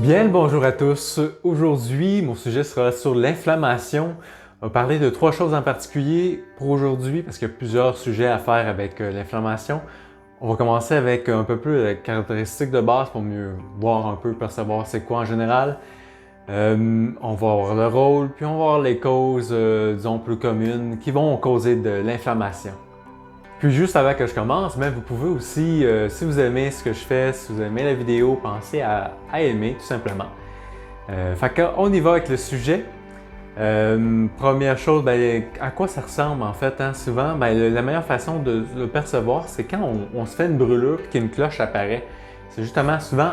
Bien le bonjour à tous. Aujourd'hui, mon sujet sera sur l'inflammation. On va parler de trois choses en particulier pour aujourd'hui parce qu'il y a plusieurs sujets à faire avec l'inflammation. On va commencer avec un peu plus de caractéristiques de base pour mieux voir un peu, percevoir c'est quoi en général. On va voir le rôle, puis on va voir les causes, disons, plus communes qui vont causer de l'inflammation. Puis juste avant que je commence, vous pouvez aussi, si vous aimez ce que je fais, si vous aimez la vidéo, pensez à aimer tout simplement. Fait qu'on y va avec le sujet. Première chose, à quoi ça ressemble en fait? Souvent, la meilleure façon de le percevoir, c'est quand on se fait une brûlure et qu'une cloche apparaît. C'est justement souvent,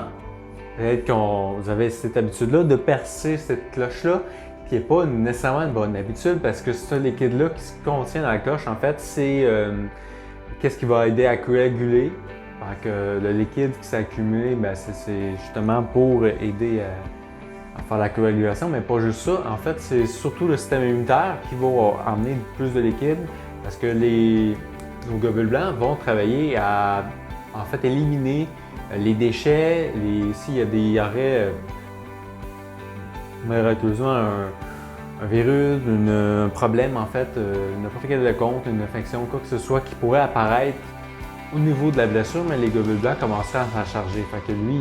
peut-être que vous avez cette habitude-là de percer cette cloche-là, qui n'est pas nécessairement une bonne habitude parce que ce liquide-là qui se contient dans la cloche, en fait, c'est qu'est-ce qui va aider à coaguler. Fait que le liquide qui s'est accumulé, c'est justement pour aider à faire la coagulation, mais pas juste ça. En fait, c'est surtout le système immunitaire qui va amener plus de liquide parce que nos globules blancs vont travailler à en fait éliminer les déchets, s'il y aurait miraculeusement un virus, un problème en fait, n'importe quel compte, une infection, quoi que ce soit qui pourrait apparaître au niveau de la blessure, mais les globules blancs commenceraient à s'en charger. Fait que lui,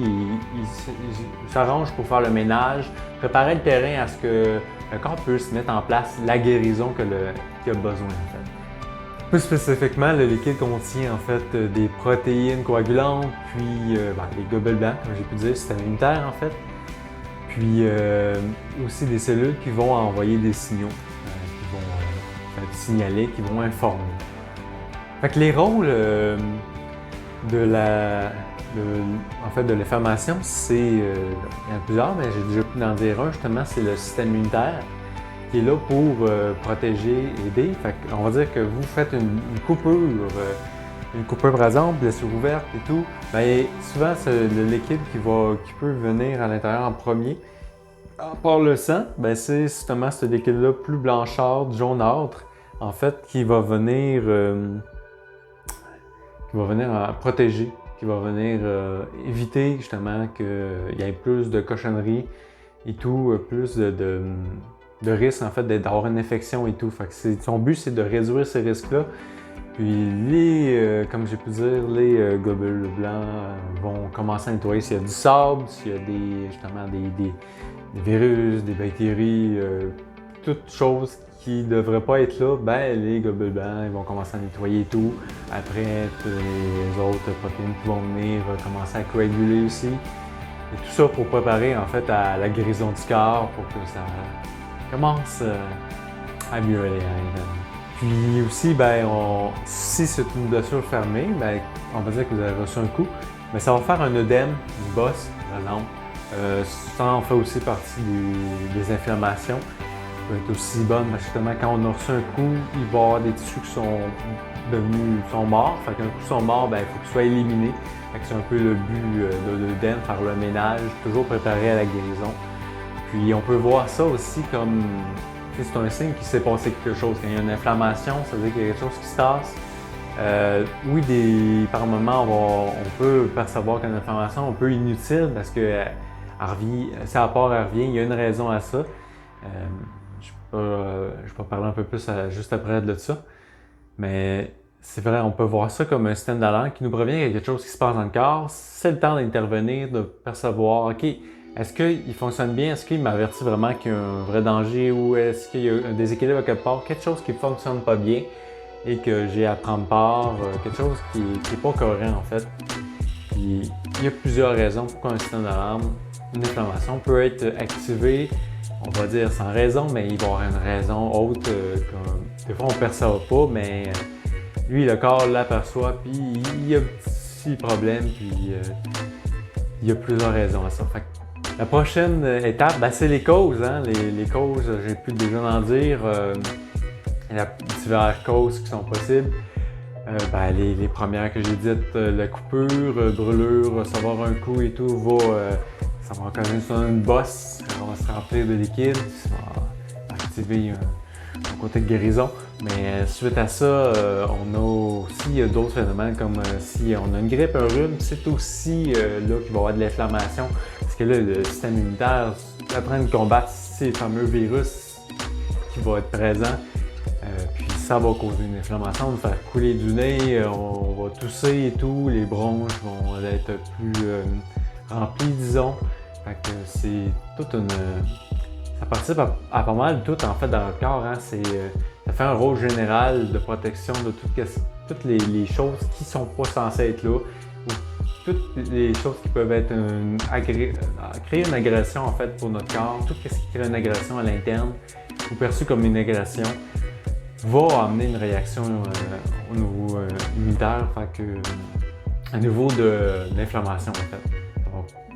il s'arrange pour faire le ménage, préparer le terrain à ce que le corps puisse mettre en place la guérison qu'il a besoin en fait. Plus spécifiquement, le liquide contient en fait des protéines coagulantes, puis les globules blancs, comme j'ai pu dire, système immunitaire en fait. Puis aussi des cellules qui vont envoyer des signaux, qui vont signaler, qui vont informer. Fait que les rôles de l'inflammation, il y en a plusieurs, mais j'ai déjà pu en dire un, justement, c'est le système immunitaire qui est là pour protéger, aider. Fait qu'on va dire que vous faites une coupure par exemple, blessure ouverte et tout, souvent c'est le liquide qui peut venir à l'intérieur en premier. À part le sang, c'est justement ce liquide-là plus blanchâtre, jaunâtre, en fait, qui va venir protéger, qui va venir éviter justement qu'il y ait plus de cochonneries et tout, plus de risques en fait d'avoir une infection et tout. Fait que son but, c'est de réduire ces risques-là. Puis comme j'ai pu dire, les globules blancs vont commencer à nettoyer s'il y a du sable, s'il y a des virus, des bactéries, toutes choses qui ne devraient pas être là, les globules blancs ils vont commencer à nettoyer tout. Après, les autres protéines qui vont venir commencer à coaguler aussi. Et tout ça pour préparer en fait à la guérison du corps pour que ça commence à mieux aller. Puis aussi, si c'est une blessure fermée, on va dire que vous avez reçu un coup, ça va faire un œdème du boss, par exemple. Ça en fait aussi partie des inflammations. Ça peut être aussi bonne, justement, quand on a reçu un coup, il va y avoir des tissus qui sont morts. Fait qu'un coup sont morts, il faut qu'ils soient éliminés. Fait que c'est un peu le but de l'œdème, faire le ménage, toujours préparer à la guérison. Puis on peut voir ça aussi comme c'est un signe qu'il s'est passé quelque chose. Quand il y a une inflammation, ça veut dire qu'il y a quelque chose qui se passe. Par moments, on peut percevoir qu'une inflammation est un peu inutile parce que si à part elle revient, il y a une raison à ça. Je vais parler un peu plus juste après de ça. Mais c'est vrai, on peut voir ça comme un système d'alarme qui nous prévient qu'il y a quelque chose qui se passe dans le corps. C'est le temps d'intervenir, de percevoir, OK, est-ce qu'il fonctionne bien? Est-ce qu'il m'avertit vraiment qu'il y a un vrai danger ou est-ce qu'il y a un déséquilibre à quelque part? Quelque chose qui ne fonctionne pas bien et que j'ai à prendre part, quelque chose qui n'est pas cohérent en fait. Puis, il y a plusieurs raisons pourquoi un système d'alarme, une inflammation peut être activée, on va dire sans raison, mais il va y avoir une raison autre. Des fois on ne perçoit pas, mais lui, le corps l'aperçoit, puis il y a un petit problème, puis il y a plusieurs raisons à ça. Fait que la prochaine étape, c'est les causes. Les causes, j'ai pu déjà en dire. Il y a diverses causes qui sont possibles. Les premières que j'ai dites, la coupure, brûlure, recevoir un coup et tout, ça va causer une bosse, on va se remplir de liquide, ça va activer un côté de guérison. Mais suite à ça, on a aussi d'autres phénomènes comme si on a une grippe, un rhume, c'est aussi là qu'il va y avoir de l'inflammation. Parce que là, le système immunitaire est en train de combattre ces fameux virus qui vont être présents. Puis ça va causer une inflammation, on va faire couler du nez, on va tousser et tout, les bronches vont être plus remplies, disons. Fait que c'est toute une... Ça participe à pas mal tout en fait dans le corps. Hein. Ça fait un rôle général de protection de toutes les choses qui sont pas censées être là, ou toutes les choses qui peuvent être créer une agression en fait pour notre corps, tout ce qui crée une agression à l'interne ou perçu comme une agression va amener une réaction au niveau immunitaire, fait que, à niveau de l'inflammation en fait.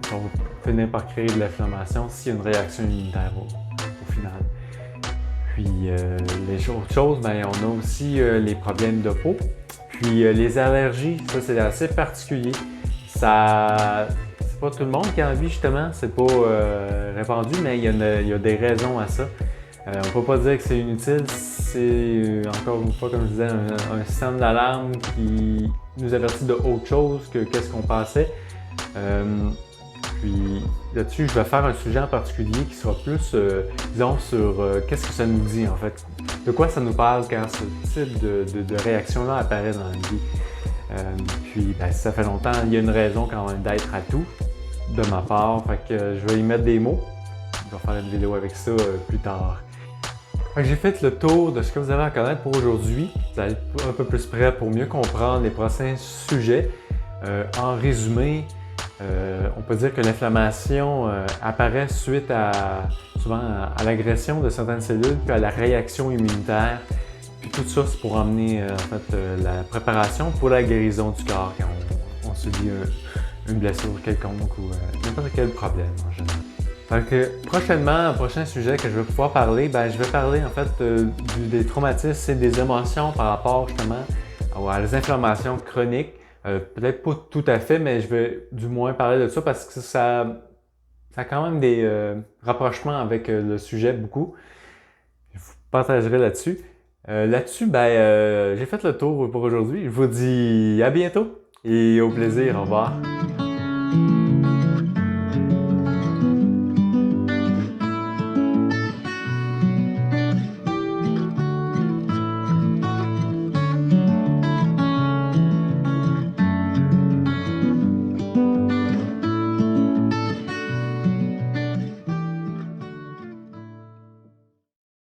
Ça va finir par créer de l'inflammation s'il y a une réaction immunitaire au final. Puis les autres choses, ben, on a aussi les problèmes de peau. Puis les allergies, ça c'est assez particulier. C'est pas tout le monde qui en vit justement, c'est pas répandu, mais il y a des raisons à ça. On ne peut pas dire que c'est inutile, c'est encore une fois, comme je disais, un système d'alarme qui nous avertit de autre chose que qu'est-ce qu'on pensait. Puis là-dessus, je vais faire un sujet en particulier qui sera plus, disons, sur qu'est-ce que ça nous dit en fait. De quoi ça nous parle quand ce type de réaction-là apparaît dans la vie. Puis ben, si ça fait longtemps, il y a une raison quand même d'être à tout de ma part. Fait que je vais y mettre des mots. Je vais faire une vidéo avec ça plus tard. J'ai fait le tour de ce que vous avez à connaître pour aujourd'hui. Vous allez être un peu plus prêt pour mieux comprendre les prochains sujets. En résumé, on peut dire que l'inflammation apparaît suite souvent à l'agression de certaines cellules, puis à la réaction immunitaire. Puis tout ça, c'est pour amener en fait, la préparation pour la guérison du corps quand on subit une blessure quelconque ou n'importe quel problème en général. Donc, prochainement, un prochain sujet que je vais pouvoir parler, ben, je vais parler en fait des traumatismes et des émotions par rapport justement à les inflammations chroniques. Peut-être pas tout à fait, mais je vais du moins parler de ça parce que ça a quand même des rapprochements avec le sujet beaucoup. Je vous partagerai là-dessus. Ben, j'ai fait le tour pour aujourd'hui. Je vous dis à bientôt et au plaisir. Au revoir.